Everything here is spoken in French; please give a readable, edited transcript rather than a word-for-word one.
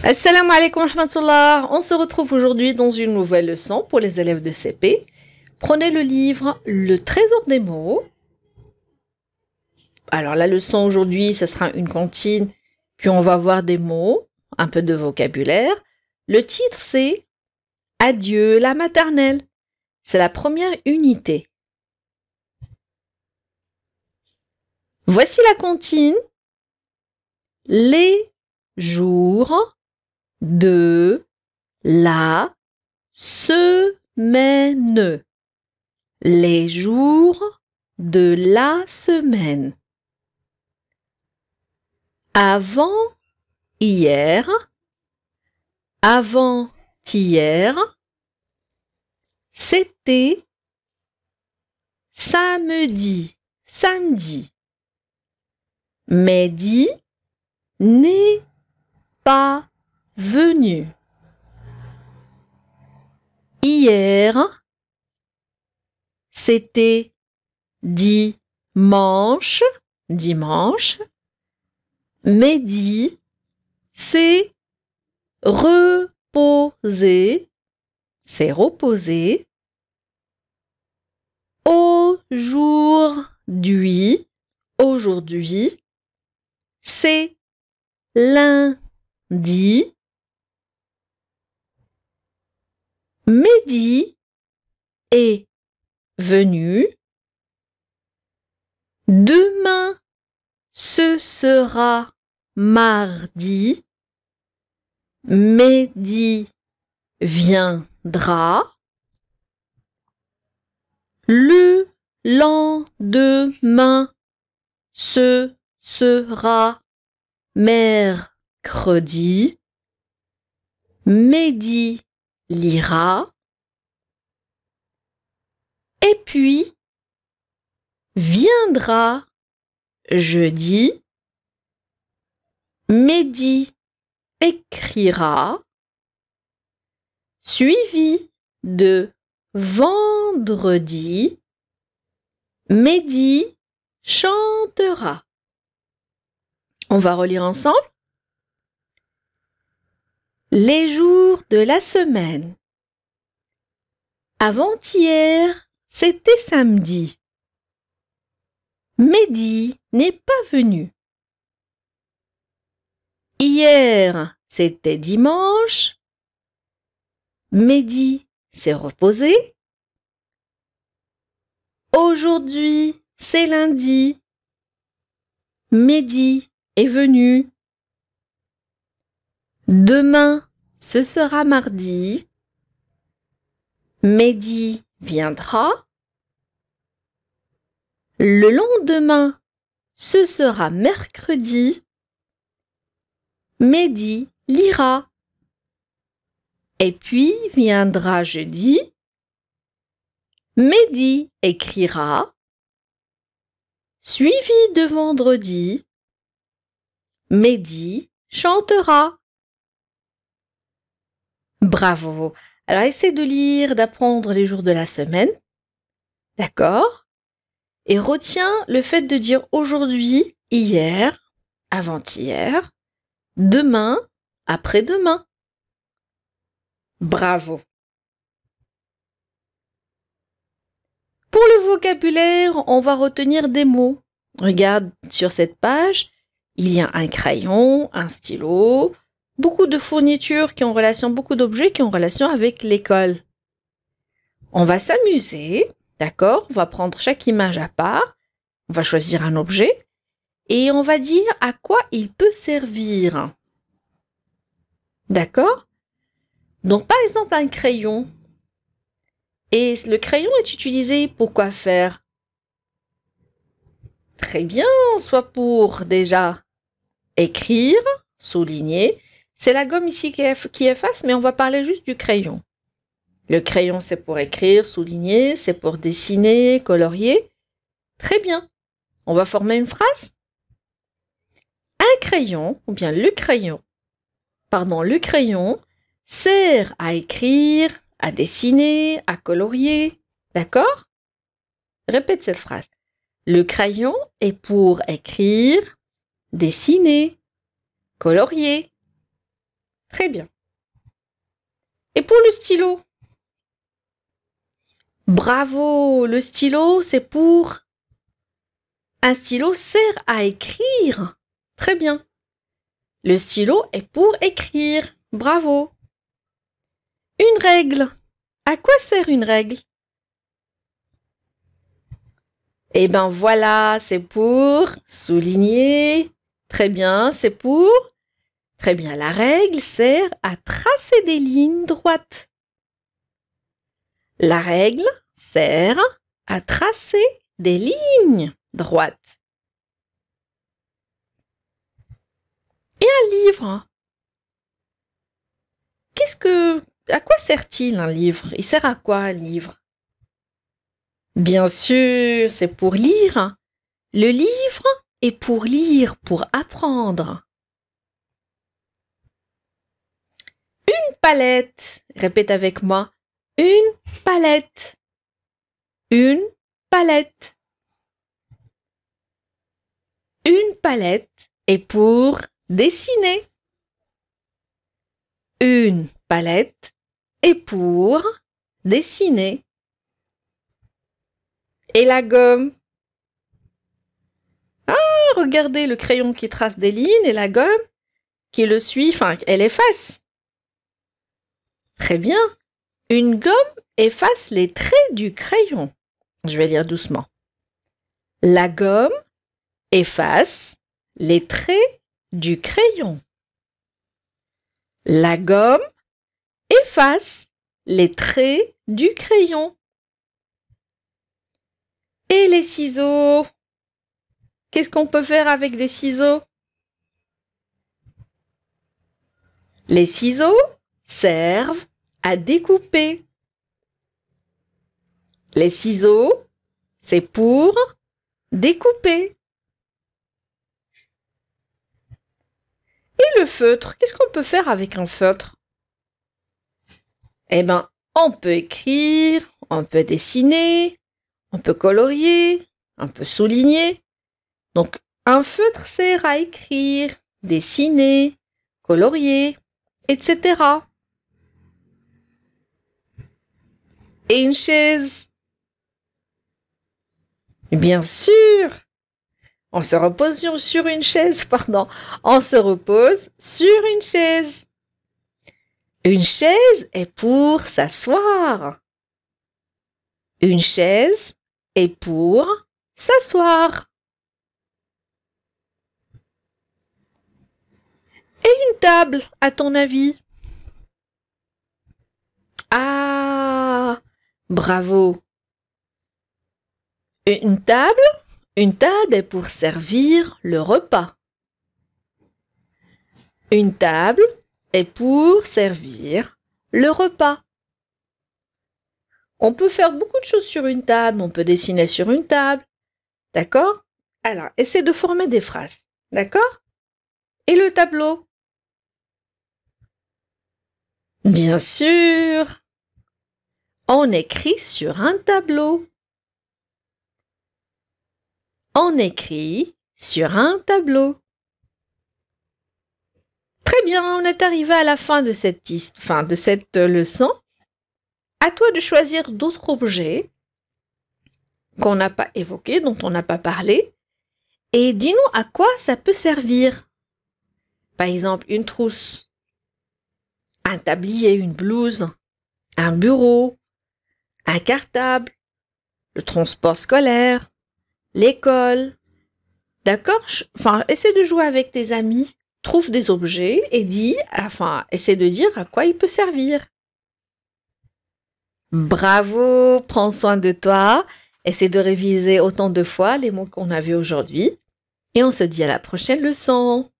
Assalamu alaikum wa rahmatullah. On se retrouve aujourd'hui dans une nouvelle leçon pour les élèves de CP. Prenez le livre Le Trésor des mots. Alors la leçon aujourd'hui, ce sera une comptine, puis on va voir des mots, un peu de vocabulaire. Le titre c'est Adieu la maternelle. C'est la première unité. Voici la comptine. Les jours de la semaine. Les jours de la semaine. Avant-hier, avant-hier, c'était samedi, samedi. Mehdi n'est pas venu. Hier, c'était dimanche, dimanche. Mehdi s'est reposé, s'est reposé. Aujourd'hui, aujourd'hui, c'est lundi. Mehdi est venu. Demain, ce sera mardi. Mehdi viendra. Le lendemain, ce sera mercredi. Mehdi lira. Et puis, viendra jeudi. Mehdi écrira. Suivi de vendredi. Mehdi chantera. On va relire ensemble. Les jours de la semaine. Avant-hier, c'était samedi. Mehdi n'est pas venu. Hier, c'était dimanche. Mehdi s'est reposé. Aujourd'hui, c'est lundi. Mehdi est venu. Demain, ce sera mardi. Mehdi viendra. Le lendemain, ce sera mercredi. Mehdi lira. Et puis viendra jeudi. Mehdi écrira. Suivi de vendredi. Mehdi chantera. Bravo! Alors, essaie de lire, d'apprendre les jours de la semaine. D'accord? Et retiens le fait de dire aujourd'hui, hier, avant-hier, demain, après-demain. Bravo! Pour le vocabulaire, on va retenir des mots. Regarde sur cette page, il y a un crayon, un stylo, beaucoup de fournitures qui ont relation, beaucoup d'objets qui ont relation avec l'école. On va s'amuser, d'accord? On va prendre chaque image à part, on va choisir un objet et on va dire à quoi il peut servir. D'accord? Donc, par exemple, un crayon. Et le crayon est utilisé pour quoi faire? Très bien, soit pour déjà écrire, souligner. C'est la gomme ici qui efface, mais on va parler juste du crayon. Le crayon, c'est pour écrire, souligner, c'est pour dessiner, colorier. Très bien. On va former une phrase. Un crayon, ou bien le crayon, sert à écrire, à dessiner, à colorier. D'accord? Répète cette phrase. Le crayon est pour écrire, dessiner, colorier. Très bien. Et pour le stylo? Bravo! Le stylo, c'est pour... Un stylo sert à écrire. Très bien. Le stylo est pour écrire. Bravo. Une règle. À quoi sert une règle? Eh bien voilà, c'est pour souligner. Très bien, c'est pour... Très bien, la règle sert à tracer des lignes droites. La règle sert à tracer des lignes droites. Et un livre? À quoi sert-il un livre? Il sert à quoi un livre? Bien sûr, c'est pour lire. Le livre est pour lire, pour apprendre. Une palette. Répète avec moi. Une palette. Une palette. Une palette est pour dessiner. Une palette est pour dessiner. Et la gomme? Ah, regardez le crayon qui trace des lignes et la gomme qui le suit, enfin, elle efface. Très bien. Une gomme efface les traits du crayon. Je vais lire doucement. La gomme efface les traits du crayon. La gomme efface les traits du crayon. Et les ciseaux? Qu'est-ce qu'on peut faire avec des ciseaux? Les ciseaux servent à découper. Les ciseaux, c'est pour découper. Et le feutre, qu'est-ce qu'on peut faire avec un feutre? Eh bien, on peut écrire, on peut dessiner, on peut colorier, on peut souligner. Donc, un feutre sert à écrire, dessiner, colorier, etc. Et une chaise? Bien sûr! On se repose sur une chaise, pardon. On se repose sur une chaise. Une chaise est pour s'asseoir. Une chaise est pour s'asseoir. Et une table, à ton avis? Ah, bravo. Une table est pour servir le repas. Une table est pour servir le repas. On peut faire beaucoup de choses sur une table, on peut dessiner sur une table. D'accord? Alors, essaie de former des phrases. D'accord? Et le tableau? Bien sûr! On écrit sur un tableau. On écrit sur un tableau. Très bien, on est arrivé à la fin de cette leçon. À toi de choisir d'autres objets qu'on n'a pas évoqués, dont on n'a pas parlé, et dis-nous à quoi ça peut servir. Par exemple, une trousse, un tablier, une blouse, un bureau, un cartable, le transport scolaire, l'école. D'accord? Essaie de jouer avec tes amis, trouve des objets et essaie de dire à quoi il peut servir. Bravo, prends soin de toi. Essaie de réviser autant de fois les mots qu'on a vus aujourd'hui. Et on se dit à la prochaine leçon.